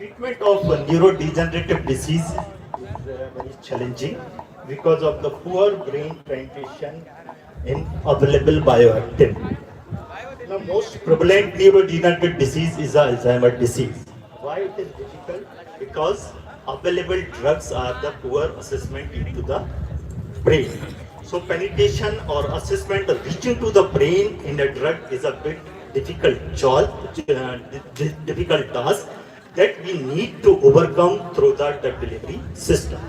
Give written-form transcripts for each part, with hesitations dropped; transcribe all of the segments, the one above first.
Treatment of neurodegenerative disease is very challenging because of the poor brain penetration in available bioactive. The most prevalent neurodegenerative disease is the Alzheimer's disease. Why it is difficult? Because available drugs are the poor assessment into the brain. So penetration or assessment of reaching to the brain in a drug is a bit difficult job, difficult task that we need to overcome through the drug delivery system.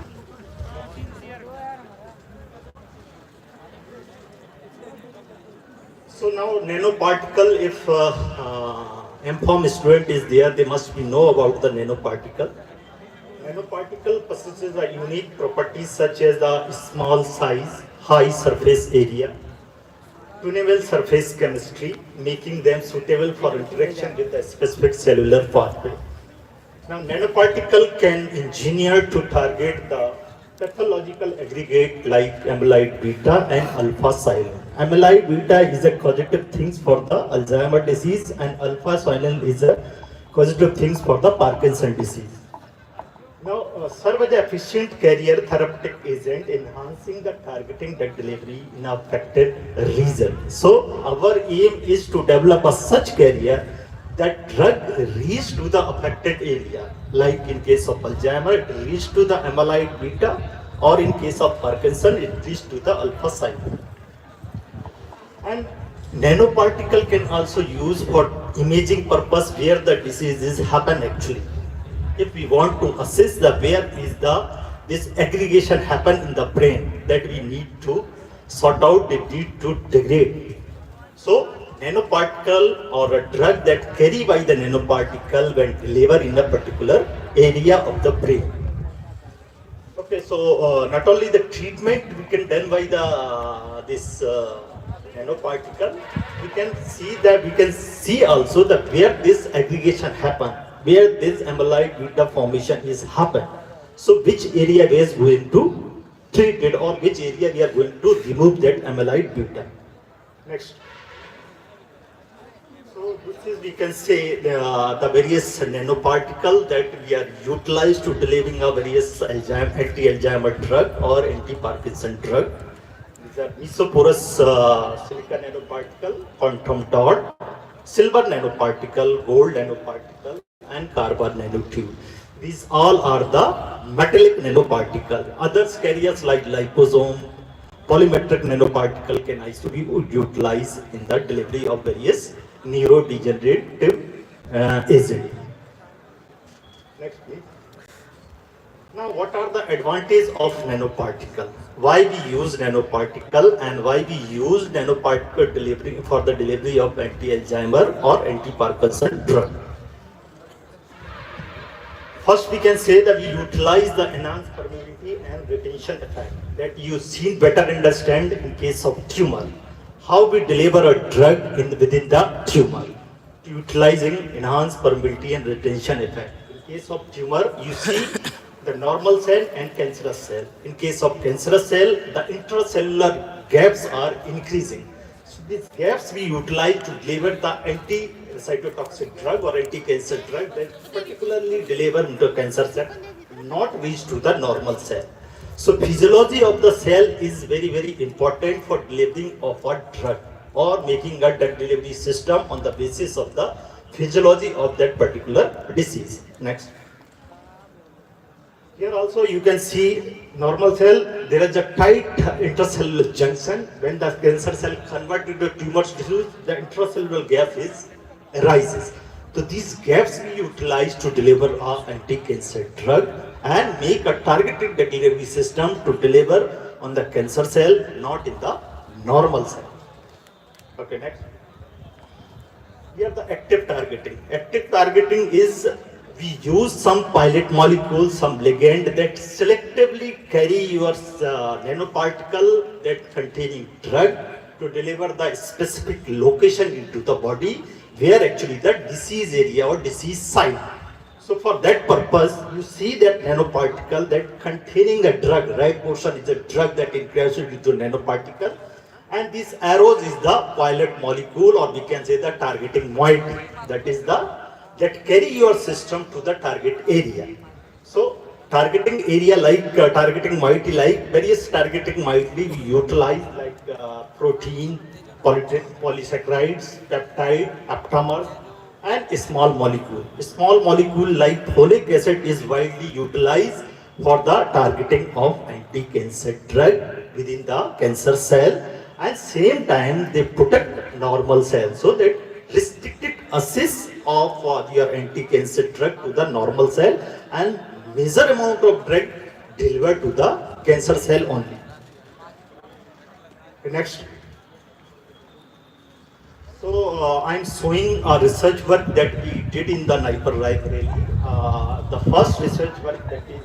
So now nanoparticle, if M-Form student is there, they must be know about the nanoparticle. Nanoparticle possesses a unique properties such as the small size, high surface area, tunable surface chemistry, making them suitable for interaction with a specific cellular pathway. Now, nanoparticle can engineer to target the pathological aggregate like amyloid beta and alpha synuclein. Amyloid beta is a causative thing for the Alzheimer's disease, and alpha synuclein is a causative thing for the Parkinson's disease. Now, serve as an efficient carrier therapeutic agent, enhancing the targeting drug delivery in affected region. So, our aim is to develop a such carrier that drug reach to the affected area. Like in case of Alzheimer's, it reach to the amyloid beta, or in case of Parkinson, it reach to the alpha synuclein. And nanoparticle can also use for imaging purpose where the diseases happen actually. If we want to assess the where is this aggregation happen in the brain, that we need to sort out, they need to degrade. So nanoparticle or a drug that carry by the nanoparticle when delivered in a particular area of the brain. Okay, so not only the treatment we can done by the this nanoparticle, we can see also that where this aggregation happen, where this amyloid beta formation is happen. So which area we is going to treat it, or which area we are going to remove that amyloid beta. Next. So this is, we can say, the various nanoparticle that we are utilized to delivering a various anti-Alzheimer drug or anti-Parkinson drug. These are mesoporous silica nanoparticle, quantum dot, silver nanoparticle, gold nanoparticle, and carbon nanotube. These all are the metallic nanoparticle. Others carriers like liposome, polymetric nanoparticle can also be utilized in the delivery of various neurodegenerative agents. Next, please. Now, what are the advantages of nanoparticle? Why we use nanoparticle, and why we use nanoparticle delivery for the delivery of anti-Alzheimer or anti-Parkinson drug? First, we can say that we utilize the enhanced permeability and retention effect that you see better understand in case of tumor. How we deliver a drug within the tumor, utilizing enhanced permeability and retention effect. In case of tumor, you see the normal cell and cancerous cell. In case of cancerous cell, the intracellular gaps are increasing. So these gaps we utilize to deliver the anti-cytotoxic drug or anti-cancer drug that particularly deliver into cancer cell, not reach to the normal cell. So physiology of the cell is very, very important for delivering of a drug or making a drug delivery system on the basis of the physiology of that particular disease. Next. Here also you can see normal cell, there is a tight intracellular junction. When the cancer cell converted to tumor tissue, the intracellular gap arises. So these gaps we utilize to deliver our anti-cancer drug and make a targeted delivery system to deliver on the cancer cell, not in the normal cell. Okay, next. Here the active targeting. Active targeting is we use some pilot molecule, some ligand that selectively carry your nanoparticle that containing drug to deliver the specific location into the body where actually the disease area or disease site. So for that purpose, you see that nanoparticle that containing a drug, right portion is a drug that encapsulated into nanoparticle, and this arrows is the pilot molecule, or we can say the targeting moiety. That is the that carry your system to the target area. So targeting area like targeting might like various targeting might be utilized like protein, polysaccharides, peptide, aptamers, and small molecule. Small molecule like folic acid is widely utilized for the targeting of anti-cancer drug within the cancer cell, and same time they protect normal cells so that restricted access of your anti-cancer drug to the normal cell and major amount of drug delivered to the cancer cell only. Next. So I'm showing a research work that we did in the Naiper library. The first research work that is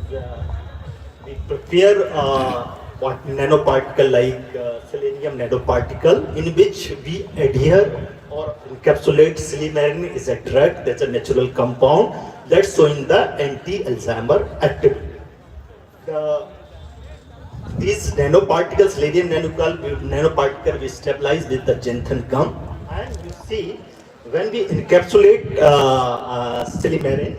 we prepare what nanoparticle like selenium nanoparticle in which we adhere or encapsulate silymarin is a drug, that's a natural compound that's showing the anti-Alzheimer activity. These nanoparticles, selenium nanoparticle, we stabilize with the xanthan gum, and you see when we encapsulate silymarin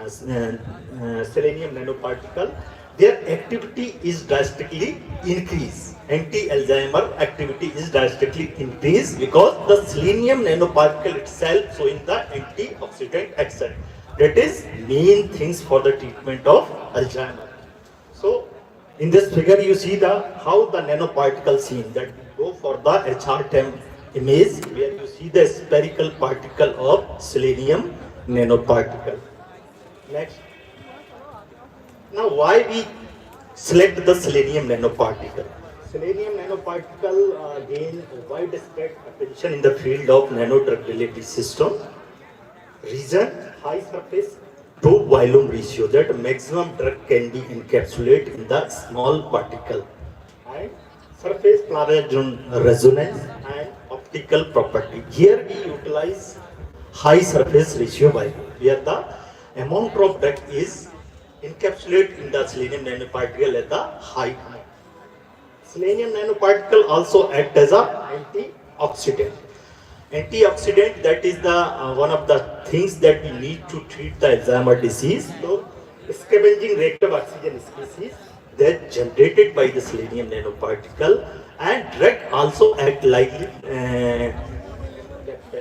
in selenium nanoparticle, their activity is drastically increased. Anti-Alzheimer activity is drastically increased because the selenium nanoparticle itself showing the antioxidant action. That is main things for the treatment of Alzheimer. So in this figure you see how the nanoparticle seen, that we go for the HR10 image where you see the spherical particle of selenium nanoparticle. Next. Now why we select the selenium nanoparticle? Selenium nanoparticle gain widespread attention in the field of nanodrug delivery system. Reason: high surface to volume ratio, that maximum drug can be encapsulated in the small particle, and surface plasma resonance and optical property. Here we utilize high surface ratio volume, where the amount of drug is encapsulated in the selenium nanoparticle at the high amount. Selenium nanoparticle also act as a antioxidant. Antioxidant, that is the one of the things that we need to treat the Alzheimer disease. So scavenging reactive oxygen species that generated by the selenium nanoparticle, and drug also act like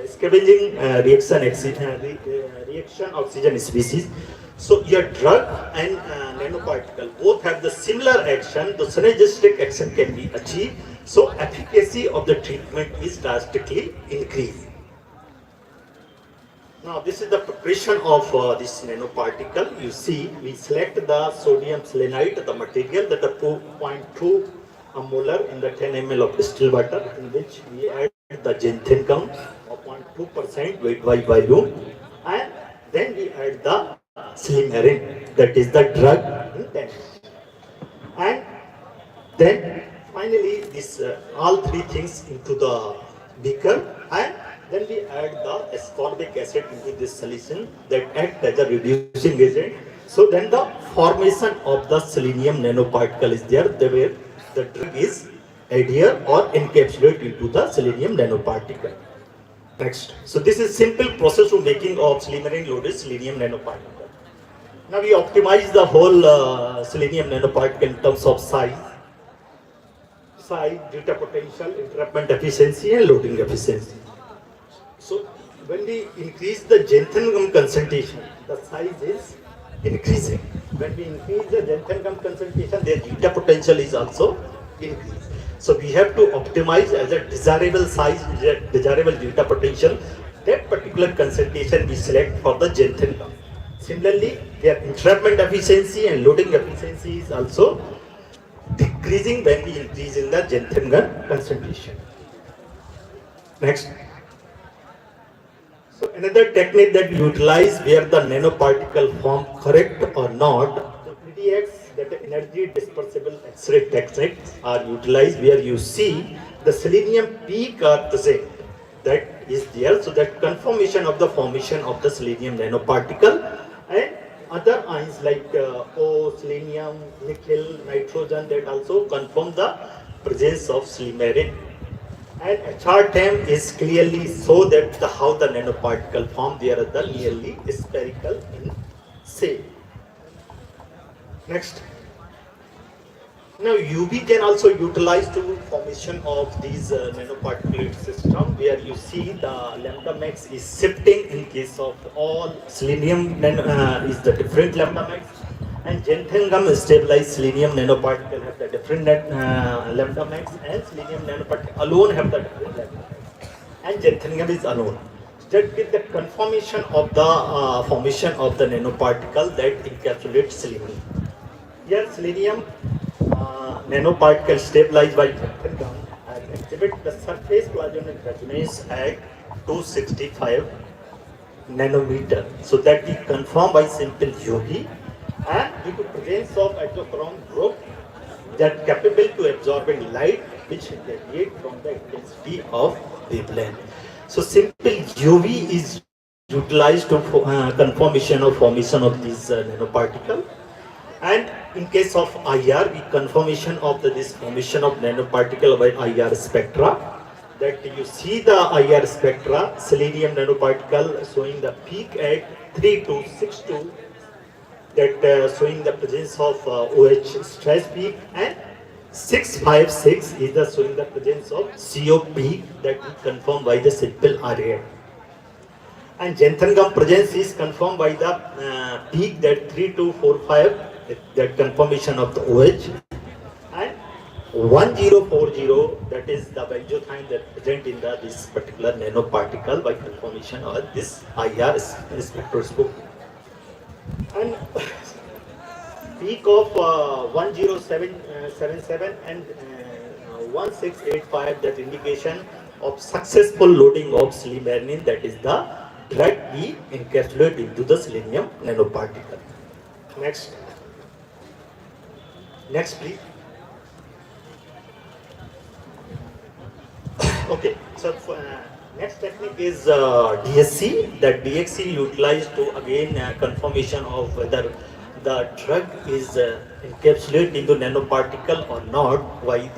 scavenging reaction oxygen species. So your drug and nanoparticle both have the similar action, the synergistic action can be achieved, so efficacy of the treatment is drastically increased. Now this is the preparation of this nanoparticle. You see, we select the sodium selenite, the material that is 2.2 molar in the 10 ml of distilled water, in which we add the xanthan gum of 0.2% weight by volume, and then we add the silymarin, that is the drug in 10. And then finally this all three things into the beaker, and then we add the ascorbic acid into this solution that acts as a reducing agent. So then the formation of the selenium nanoparticle is there, where the drug is adhere or encapsulate into the selenium nanoparticle. Next. So this is simple process of making of silymarin loaded selenium nanoparticle. Now we optimize the whole selenium nanoparticle in terms of size, beta potential, entrapment efficiency, and loading efficiency. So when we increase the xanthan gum concentration, the size is increasing. When we increase the xanthan gum concentration, their beta potential is also increased. So we have to optimize as a desirable size, desirable beta potential, that particular concentration we select for the xanthan gum. Similarly, their entrapment efficiency and loading efficiency is also decreasing when we increase in the xanthan gum concentration. Next. So another technique that we utilize where the nanoparticle form correct or not, the PDX, that energy dispersible X-ray techniques are utilized, where you see the selenium peak or present, that is there, so that confirmation of the formation of the selenium nanoparticle, and other ions like O, selenium, nickel, nitrogen, that also confirm the presence of silymarin. And HR term is clearly so that how the nanoparticle form, they are the nearly spherical in shape. Next. Now UV can also utilize to formation of these nanoparticulate system, where you see the lambda max is shifting in case of all selenium is the different lambda max, and xanthene stabilized selenium nanoparticle have the different lambda max, and selenium nanoparticle alone have the different lambda max, and xanthene is alone. That is the conformation of the formation of the nanoparticle that encapsulates selenium. Here selenium nanoparticle stabilized by xanthene and exhibit the surface plasmonic resonance at 265 nanometer. So that we confirm by simple UV, and due to presence of exochrome group that capable to absorbing light which radiate from the intensity of wavelength. So simple UV is utilized to conformation of formation of these nanoparticle. And in case of IR, we confirmation of this formation of nanoparticle by IR spectra. That you see the IR spectra, selenium nanoparticle showing the peak at 3262, that showing the presence of OH stress peak, and 656 is the showing the presence of CO peak that we confirm by the simple RA. And xanthene gum presence is confirmed by the peak that 3245. That confirmation of the OH, and 1040, that is the benzothine that present in this particular nanoparticle by confirmation of this IR spectroscope. And peak of 10777 and 1685, that indication of successful loading of silimarin, that is the drug we encapsulate into the selenium nanoparticle. Next, please. Okay, so next technique is DSC. That DXC utilized to again confirmation of whether the drug is encapsulated into nanoparticle or not. Why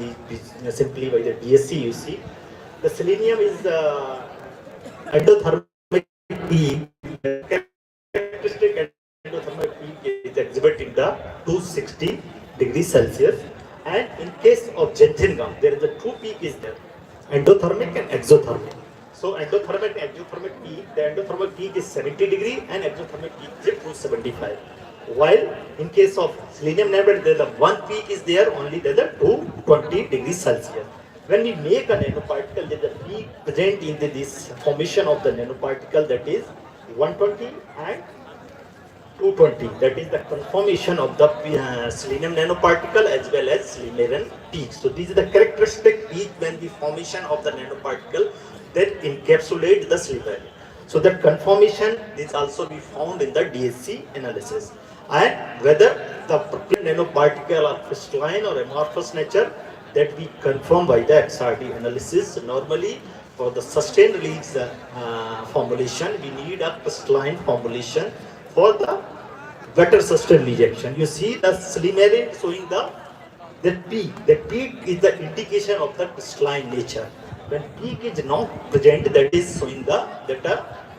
simply by the DSC you see. The selenium is endothermic peak. Characteristic endothermic peak is exhibiting the 260 degrees Celsius, and in case of xanthene gum, there is a two peak is there, endothermic and exothermic. So endothermic and exothermic peak, the endothermic peak is 70 degree and exothermic peak is 275. While in case of selenium nanoparticle, there is a one peak is there, only there is a 220 degrees Celsius. When we make a nanoparticle, there is a peak present in this formation of the nanoparticle, that is 120 and 220, that is the conformation of the selenium nanoparticle as well as silimarin peak. So these are the characteristic peak when the formation of the nanoparticle that encapsulate the silimarin. So that conformation is also be found in the DSC analysis. And whether the nanoparticle are crystalline or amorphous nature, that we confirm by the XRD analysis. Normally for the sustained release formulation, we need a crystalline formulation for the better sustained rejection. You see the silimarin showing the peak. The peak is the indication of the crystalline nature. When peak is not present, that is showing that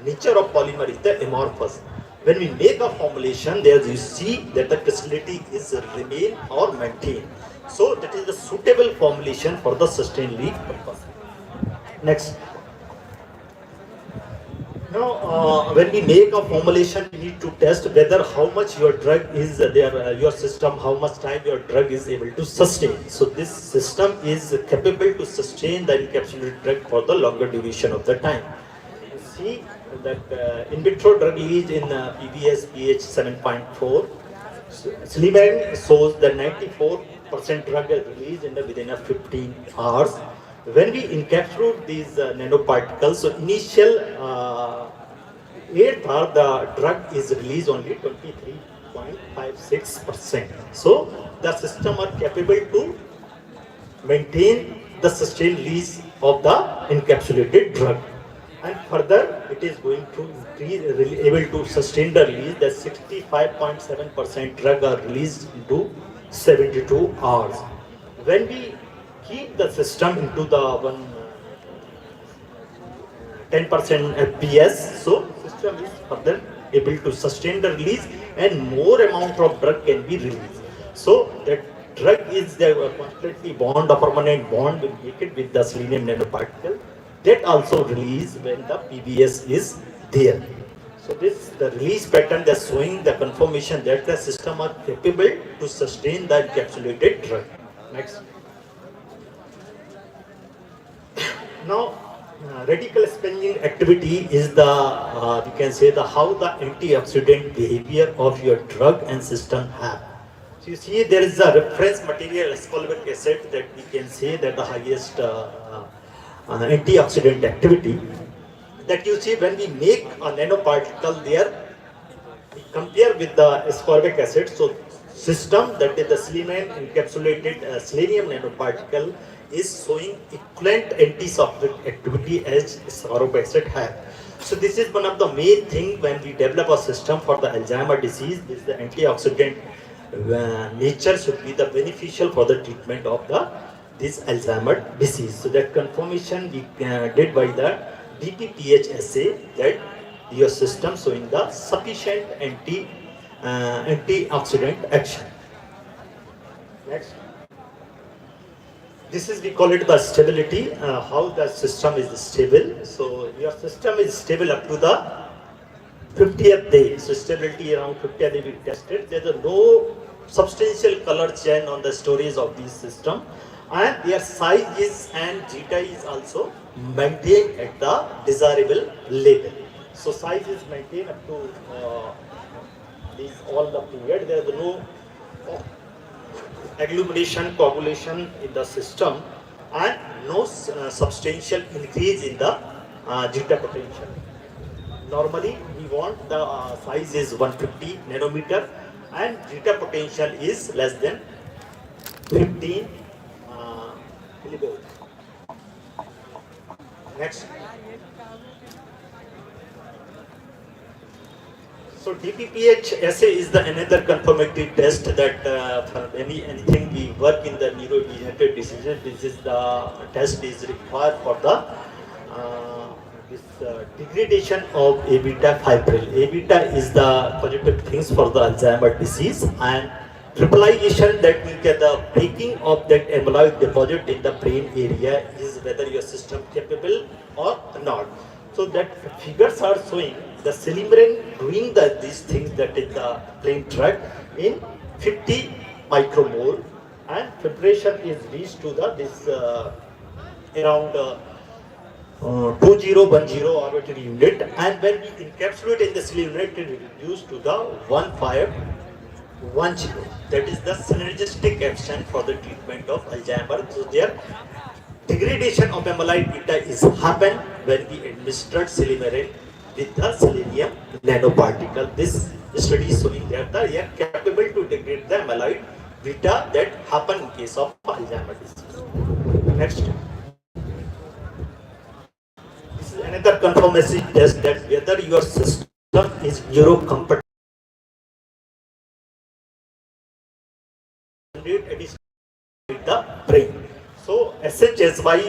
nature of polymer is the amorphous. When we make a formulation, there you see that the crystallinity is remain or maintained. So that is the suitable formulation for the sustained leak purpose. Next. Now, when we make a formulation, we need to test whether how much your drug is there, your system, how much time your drug is able to sustain. So this system is capable to sustain the encapsulated drug for the longer duration of the time. You see that in vitro drug release in PBS pH 7.4, silimarin shows that 94% drug is released within 15 hours. When we encapsulate these nanoparticles, so initial 8 hour, the drug is released only 23.56%. So the system are capable to maintain the sustained release of the encapsulated drug. And further, it is going to increase, able to sustain the release. The 65.7% drug are released into 72 hours. When we keep the system into the one 10% FPS. So system is further able to sustain the release and more amount of drug can be released. So that drug is the constantly bond or permanent bond will make it with the selenium nanoparticle. That also release when the PBS is there. So this the release pattern that's showing the confirmation that the system are capable to sustain the encapsulated drug. Next. Now, radical sponging activity is the we can say the how the antioxidant behavior of your drug and system have. So you see there is a reference material ascorbic acid that we can say that the highest antioxidant activity that you see when we make a nanoparticle there, we compare with the ascorbic acid. So system that is the selenium encapsulated selenium nanoparticle is showing equivalent antioxidant activity as ascorbic acid has. So this is one of the main thing when we develop a system for the Alzheimer disease. This is the antioxidant nature should be the beneficial for the treatment of the this Alzheimer disease. So that confirmation we did by the DPPH assay that your system showing the sufficient antioxidant action. Next. This is we call it the stability, how the system is stable. So your system is stable up to the 50th day. So stability around 50th day we tested. There is no substantial color change on the storage of this system, and their size is and zeta is also maintained at the desirable level. So size is maintained up to these all the period. There is no agglomeration, coagulation in the system, and no substantial increase in the zeta potential. Normally, we want the size is 150 nanometer and zeta potential is less than 15 millivolt. Next. So DPPH assay is the another confirmatory test that for anything we work in the neurodegenerative diseases. This is the test is required for the degradation of A beta fibril. A beta is the positive things for the Alzheimer disease, and triplication that we get the breaking of that amyloid deposit in the brain area is whether your system capable or not. So that figures are showing the Silimrin doing these things that is the plain drug in 50 micromole, and filtration is reached to the this around 2010 arbitrary unit, and when we encapsulate in the Silimrin it is reduced to the 1510. That is the synergistic action for the treatment of Alzheimer. So there degradation of amyloid beta is happen when we administered Silimrin with the selenium nanoparticle. This study is showing that they are capable to degrade the amyloid beta that happen in case of Alzheimer disease. Next. This is another confirmatory test that whether your system is neurocompatible with the brain. So SHSY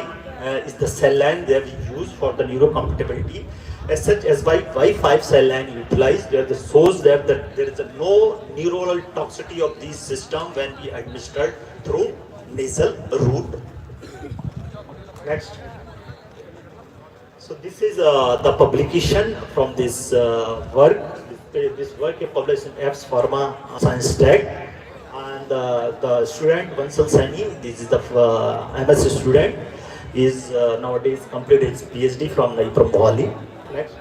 is the cell line that we use for the neurocompatibility. SHSY Y5 cell line utilized where the shows that there is no neuronal toxicity of this system when we administered through nasal route. Next. So this is the publication from this work. This work is published in Apps Pharma Science Tech. And the student Vansal Sani, this is the MS student, is nowadays completed his PhD from Bali. Next.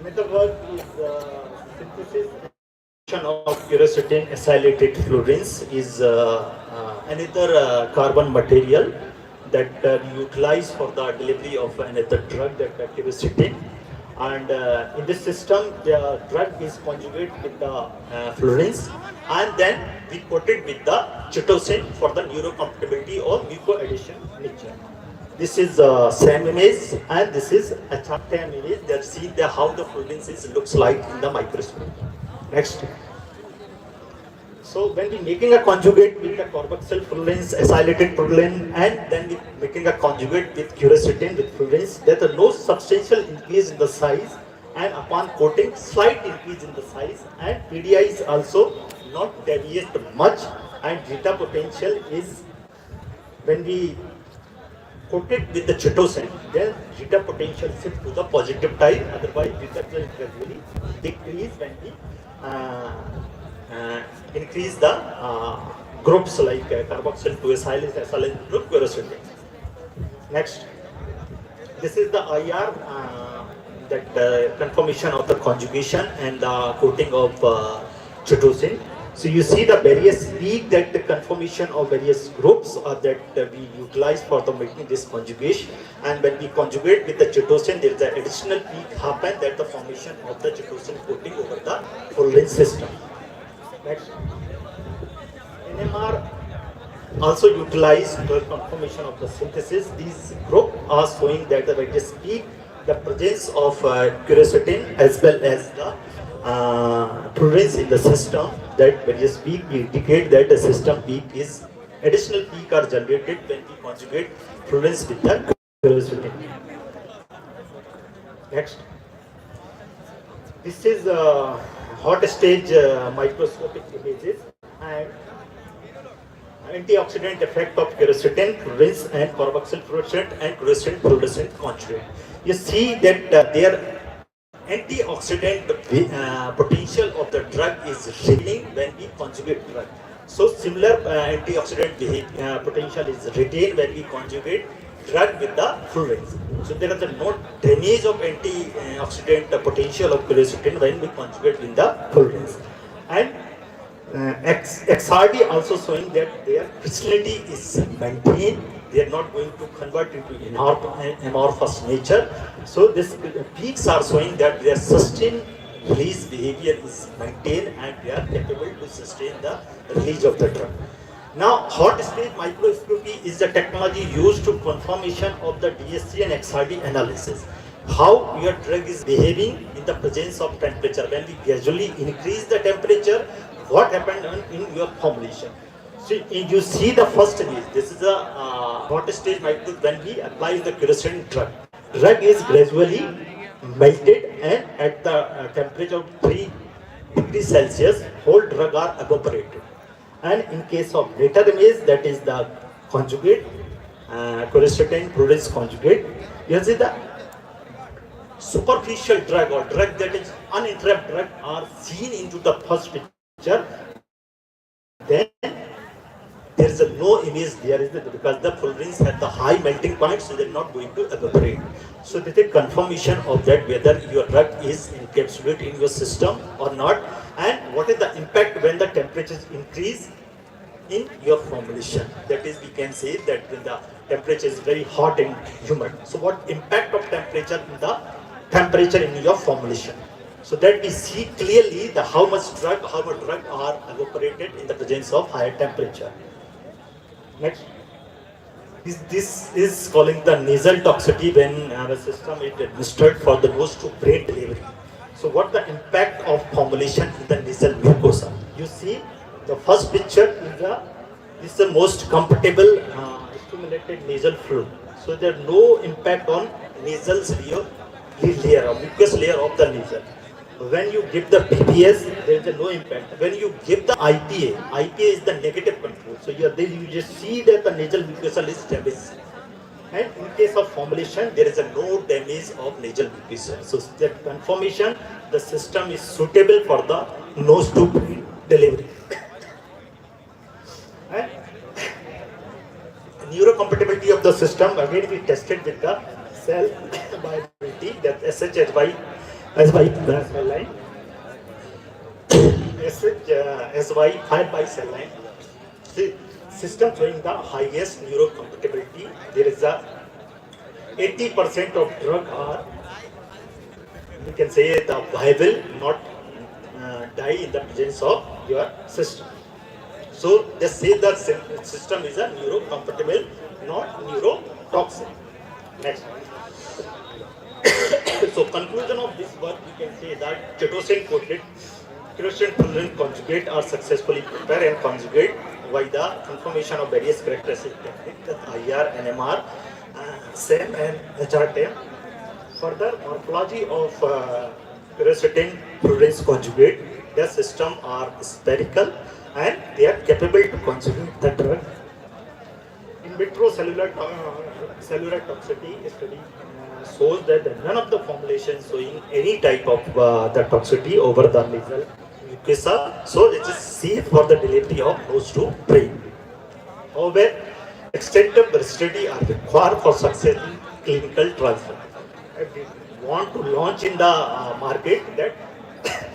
Another work is synthesis of quercetin acylated fluorines is another carbon material that we utilize for the delivery of another drug that quercetin. And in this system, the drug is conjugated with the fluorines, and then we coat it with the chitosan for the neurocompatibility or mucoadhesion nature. This is same image, and this is a same image that see how the fluorines looks like in the microscope. Next. So when we making a conjugate with the carboxyl fullerenes, acylated purulane, and then we making a conjugate with quercetin with fullerenes, there is no substantial increase in the size, and upon coating, slight increase in the size, and PDI is also not deviate much, and zeta potential is when we coat it with the chitosan, then zeta potential shift to the positive type, otherwise zeta will gradually decrease when we increase the groups like carboxyl to acyl group quercetin. Next, this is the IR that conformation of the conjugation and the coating of chitosan. So you see the various peak that the conformation of various groups that we utilize for the making this conjugation, and when we conjugate with the chitosan, there is an additional peak happen that the formation of the chitosan coating over the fullerene system. Next, NMR also utilize the conformation of the synthesis. These groups are showing that the various peak the presence of quercetin as well as the pruriens in the system, that various peak indicate that the system peak is additional peak are generated when we conjugate pruriens with the quercetin. Next, this is hot stage microscopic images and antioxidant effect of quercetin, pruriens, and carboxyl fluorescent and quercetin fluorescent conjugate. You see that their antioxidant potential of the drug is revealing when we conjugate drug. So similar antioxidant potential is retained when we conjugate drug with the fluorines. So there is no damage of antioxidant potential of quercetin when we conjugate with the fluorines. And XRD also showing that their crystallinity is maintained. They are not going to convert into amorphous nature. So this peaks are showing that their sustained release behavior is maintained and they are capable to sustain the release of the drug. Now, hot stage microscopy is the technology used to confirmation of the DSC and XRD analysis. How your drug is behaving in the presence of temperature. When we gradually increase the temperature, what happened in your formulation? So you see the first image. This is a hot stage microscope when we apply the quercetin drug. Drug is gradually melted and at the temperature of 3 degrees Celsius, whole drug are evaporated. And in case of later image, that is the conjugate, quercetin pruriens conjugate, you see the superficial drug or drug that is uninterrupted drug are seen into the first picture. Then there is no image there because the fullerenes have the high melting point, so they are not going to evaporate. So this is confirmation of that whether your drug is encapsulated in your system or not, and what is the impact when the temperatures increase in your formulation. That is, we can say that when the temperature is very hot and humid. So what impact of temperature in your formulation? So that we see clearly how much drug are evaporated in the presence of higher temperature. Next, this is calling the nasal toxicity when the system is administered for the nose to brain delivery. So what the impact of formulation in the nasal mucosa? You see the first picture is the most comfortable stimulated nasal fluid. So there is no impact on nasal layer or mucous layer of the nasal. When you give the PPS, there is no impact. When you give the IPA is the negative control. So you just see that the nasal mucosa is damaged. And in case of formulation, there is no damage of nasal mucosa. So that confirmation, the system is suitable for the nose to brain delivery. And neurocompatibility of the system, again we tested with the cell viability, that SHSY cell line, SY 5 by cell line. The system showing the highest neurocompatibility. There is a 80% of drug are, we can say, the viable, not die in the presence of your system. So they say that system is a neurocompatible, not neurotoxic. Next. So conclusion of this work, we can say that chitosan coated Crescent fullerene conjugate are successfully prepared and conjugate by the conformation of various characteristic techniques, that IR, NMR, SEM and HRTM. Further, morphology of quercetin fullerene conjugate, their system are spherical and they are capable to conjugate the drug. In vitro cellular toxicity study shows that none of the formulations showing any type of the toxicity over the nasal mucosa, so it is safe for the delivery of nose to brain. However, extensive versatility are required for success in clinical trials. If we want to launch in the market, that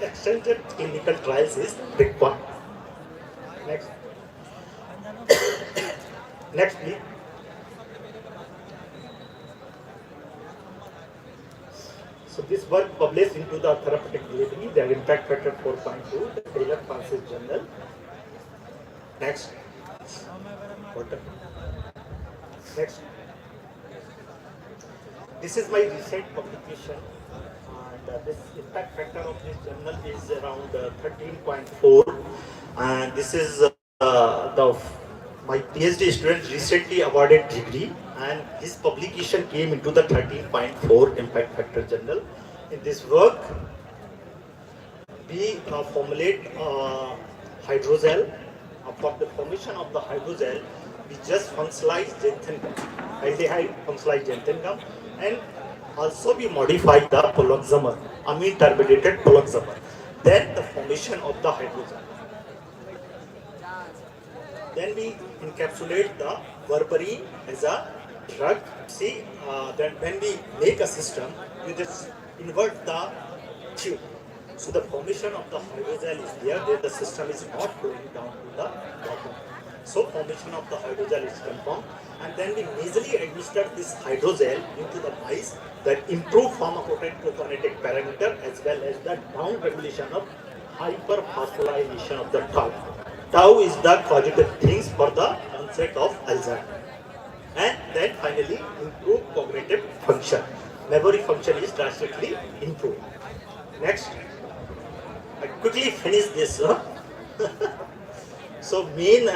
extensive clinical trials is required. Next. Next, please. So this work published into the therapeutic delivery, the impact factor 4.2, the Taylor Francis Journal. Next. Water. Next. This is my recent publication, and this impact factor of this journal is around 13.4, and this is my PhD student recently awarded degree, and his publication came into the 13.4 impact factor journal. In this work, we formulate hydrogel. For the formation of the hydrogel, we just functionalize xanthan gum, aldehyde functionalized xanthan gum, and also we modify the poloxamer, amine terminated poloxamer. Then the formation of the hydrogel. Then we encapsulate the berberine as a drug. See, then when we make a system, we just invert the tube. So the formation of the hydrogel is there, where the system is not going down to the bottom. So formation of the hydrogel is confirmed, and then we nasally administer this hydrogel into the mice that improve pharmacokinetic parameter as well as the down regulation of hyperphosphorylation of the tau. Tau is the causative things for the onset of Alzheimer. And then finally improve cognitive function. Memory function is drastically improved. Next. I quickly finish this. So main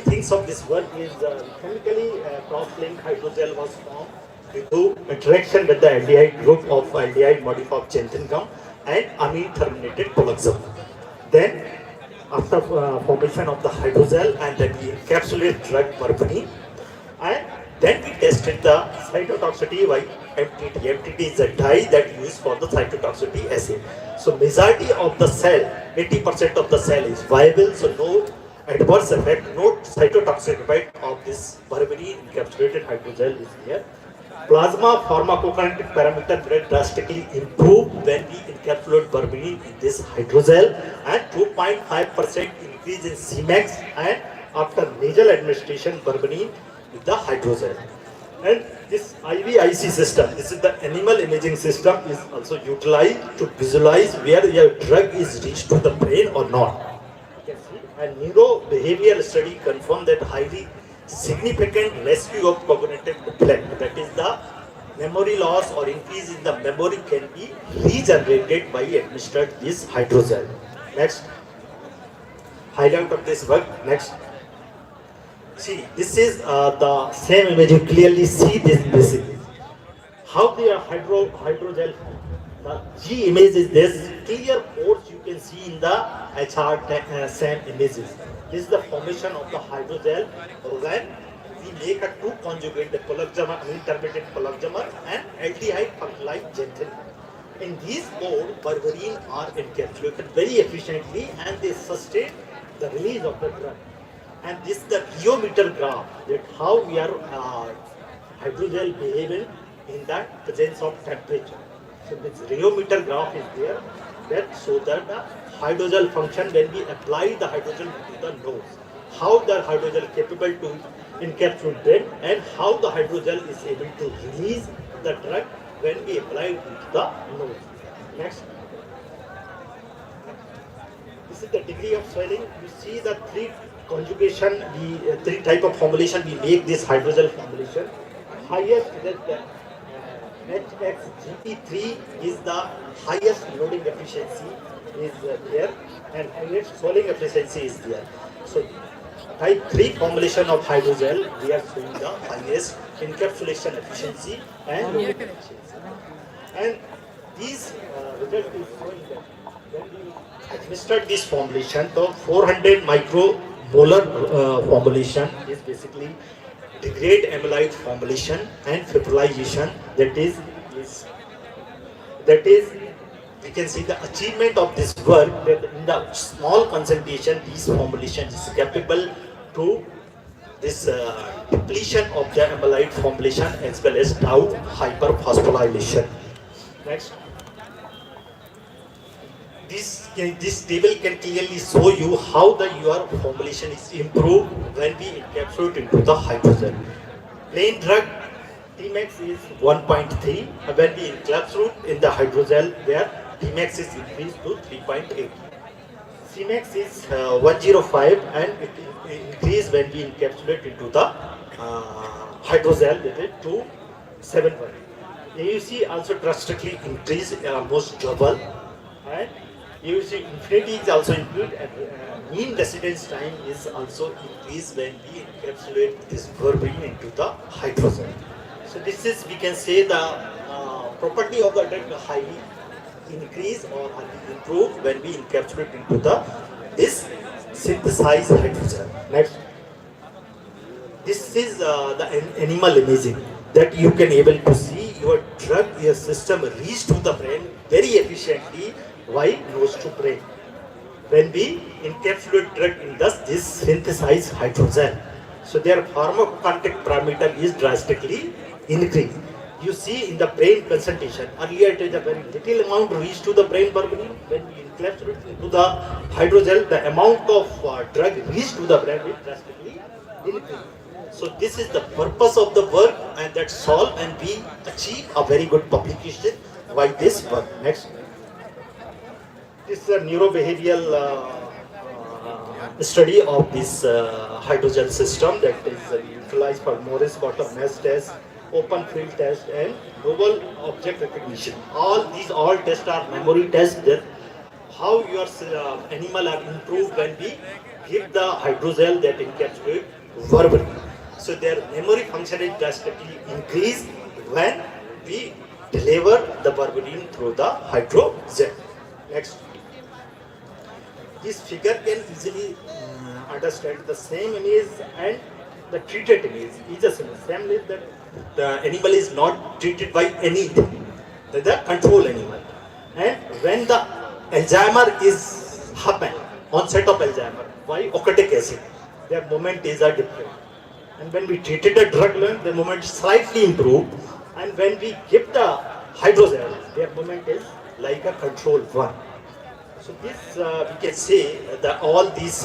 things of this work is chemically cross-linked hydrogel was formed due to interaction with the aldehyde group of aldehyde modified xanthan gum and amine terminated poloxamer. Then after formation of the hydrogel, and then we encapsulate drug berberine, and then we tested the cytotoxicity by MTT. MTT is a dye that used for the cytotoxicity assay. So majority of the cell, 80% of the cell is viable, so no adverse effect, no cytotoxic effect of this berberine encapsulated hydrogel is there. Plasma pharmacokinetic parameter very drastically improved when we encapsulate berberine in this hydrogel, and 2.5% increase in Cmax, and after nasal administration berberine with the hydrogel. And this IVIC system, this is the animal imaging system, is also utilized to visualize where your drug is reached to the brain or not. You can see. And neurobehavioral study confirmed that highly significant rescue of cognitive neglect, that is the memory loss or increase in the memory, can be regenerated by administered this hydrogel. Next. Highlight of this work. Next. See, this is the same image. You clearly see this basically. How the hydrogel, the G image is this. Clear pores you can see in the HR SAM images. This is the formation of the hydrogel when we make a two conjugate, the poloxamer, amine terminated poloxamer, and aldehyde functionalized xanthan. In these pores, berberine are encapsulated very efficiently, and they sustain the release of the drug. And this is the rheometer graph, that how we are hydrogel behaving in the presence of temperature. So this rheometer graph is there, that shows that the hydrogel function when we apply the hydrogel to the nose. How the hydrogel capable to encapsulate them, and how the hydrogel is able to release the drug when we apply it to the nose. Next. This is the degree of swelling. You see the three conjugation, three type of formulation we make this hydrogel formulation. Highest is HXGP3 is the highest loading efficiency is there, and highest swelling efficiency is there. So type 3 formulation of hydrogel, we are showing the highest encapsulation efficiency and loading efficiency. And these results is showing that when we administered this formulation, the 400 micromolar formulation is basically degrade amylite formulation and fibrillation, that is we can see the achievement of this work, that in the small concentration this formulation is capable to this depletion of the amylite formulation as well as tau hyperphosphorylation. Next. This table can clearly show you how your formulation is improved when we encapsulate into the hydrogel. Plain drug Tmax is 1.3, when we encapsulate in the hydrogel, where Tmax is increased to 3.8. Cmax is 105, and it increase when we encapsulate into the hydrogel, that is 271. AUC also drastically increase, almost double, and AUC infinity is also included, and mean residence time is also increased when we encapsulate this berberine into the hydrogel. So this is, we can say, the property of the drug highly increase or highly improve when we encapsulate into this synthesized hydrogel. Next. This is the animal imaging, that you can able to see your drug, your system reach to the brain very efficiently. Why? Nose to brain. When we encapsulate drug in this synthesized hydrogel, so their pharmacokinetic parameter is drastically increased. You see in the brain concentration, earlier it is a very little amount reached to the brain berberine. When we encapsulate into the hydrogel, the amount of drug reached to the brain is drastically increased. So this is the purpose of the work, and that's all, and we achieve a very good publication by this work. Next. This is a neurobehavioral study of this hydrogel system that is utilized for Morris bottom mesh test, open field test, and novel object recognition. All tests are memory tests, that how your animal are improved when we give the hydrogel that encapsulate berberine. So their memory function is drastically increased when we deliver the berberine through the hydrogel. Next. This figure can easily understand the same image and the treated image is the same. Same is that the animal is not treated by anything. That is the control animal. And when the Alzheimer is happen, onset of Alzheimer, by oxalic acid, their movement is different. And when we treated the drug, the movement slightly improved. And when we give the hydrogel, their movement is like a control one. So this we can say that all these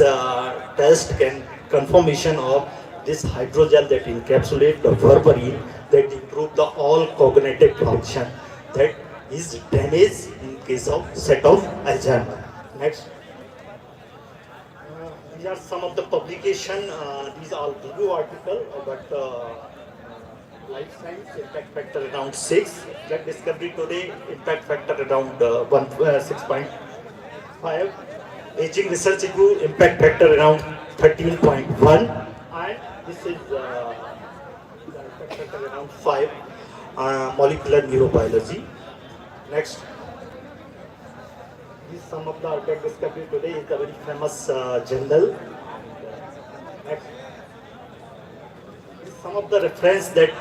tests can confirmation of this hydrogel that encapsulate the berberine, that improve the all cognitive function that is damaged in case of set of Alzheimer. Next. These are some of the publication. These are review article, but life science impact factor around 6. Drug discovery today impact factor around 6.5. Aging research review impact factor around 13.1, and this is impact factor around 5. Molecular neurobiology. Next. This is some of the drug discovery today is a very famous journal. Next. This is some of the reference that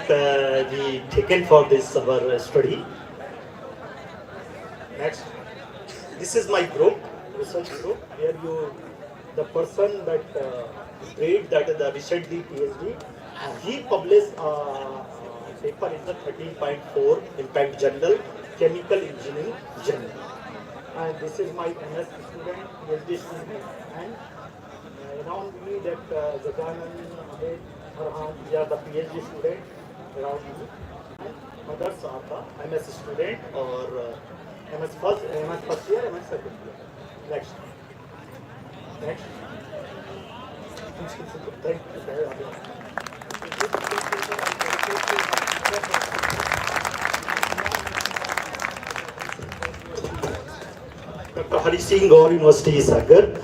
we taken for this our study. Next. This is my group, research group, where the person that grade that is the recently PhD, he published a paper in the 13.4 impact journal, chemical engineering journal. And this is my MS student, PhD student, and around me that Zajanan, Ahmed, Farhan, they are the PhD student around me, and others are the MS student or MS first year, MS second year. Next. Next. Thank you. Hari Singh Gaur University, Sagar.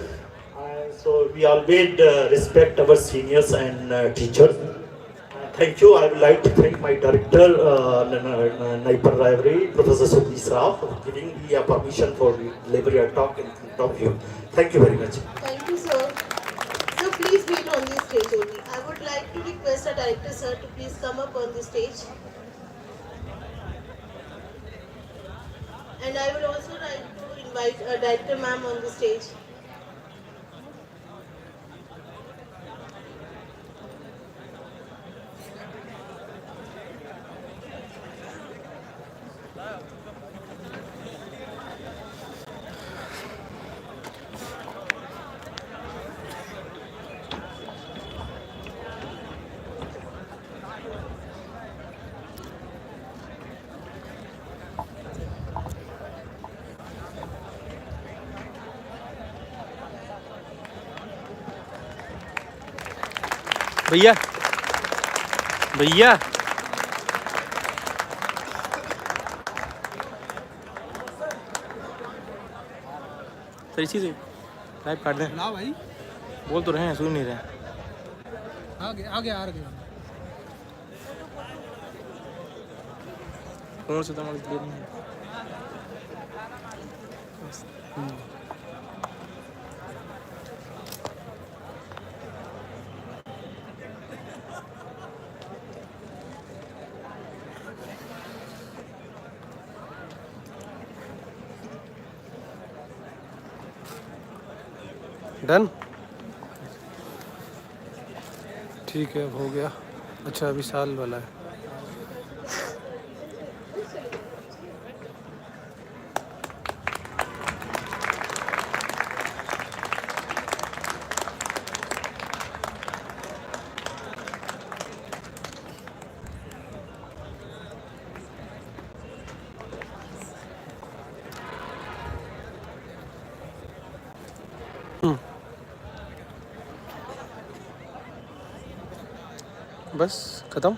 So we always respect our seniors and teachers. Thank you. I would like to thank my director, Naipar Library, Professor Subhi Sraf, for giving me a permission for delivery a talk in front of you. Thank you very much. Thank you, sir. So please wait on the stage only. I would like to request our director, sir, to please come up on the stage. And I would also like to invite our director, ma'am, on the stage. भैया भैया sir इसी से live काट दें ना भाई बोल तो रहे हैं सुन नहीं रहे आगे आगे आ रहे कौन से तुम्हारे क्लियर नहीं है डन ठीक है अब हो गया अच्छा अभी साल वाला है बस खत्म